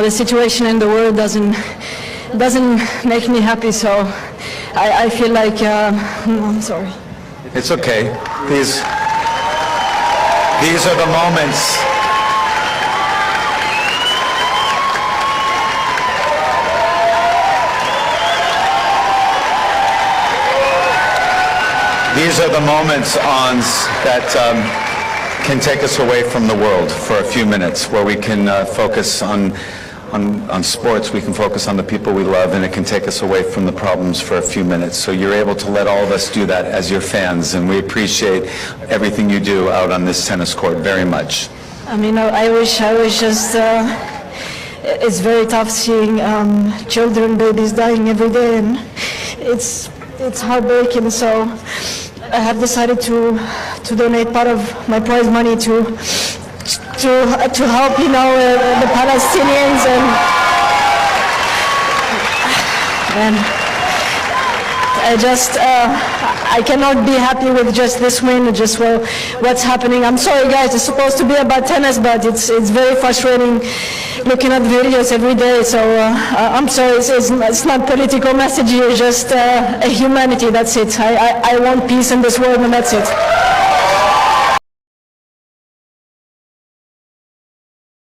The situation in the world doesn't make me happy, so I feel like I'm sorry. It's okay. These are the moments. These are the moments, Ons, that can take us away from the world for a few minutes, where we can focus on sports, we can focus on the people we love, and it can take us away from the problems for a few minutes. So you're able to let all of us do that as your fans, and we appreciate everything you do out on this tennis court very much. I mean, I wish just, it's very tough seeing children, babies dying every day, and it's heartbreaking. So I have decided to donate part of my prize money to help, the Palestinians, and I cannot be happy with just this win, just what's happening. I'm sorry, guys, it's supposed to be about tennis, but it's very frustrating looking at videos every day. So I'm sorry, it's not political message here, just humanity, that's it. I want peace in this world, and that's it.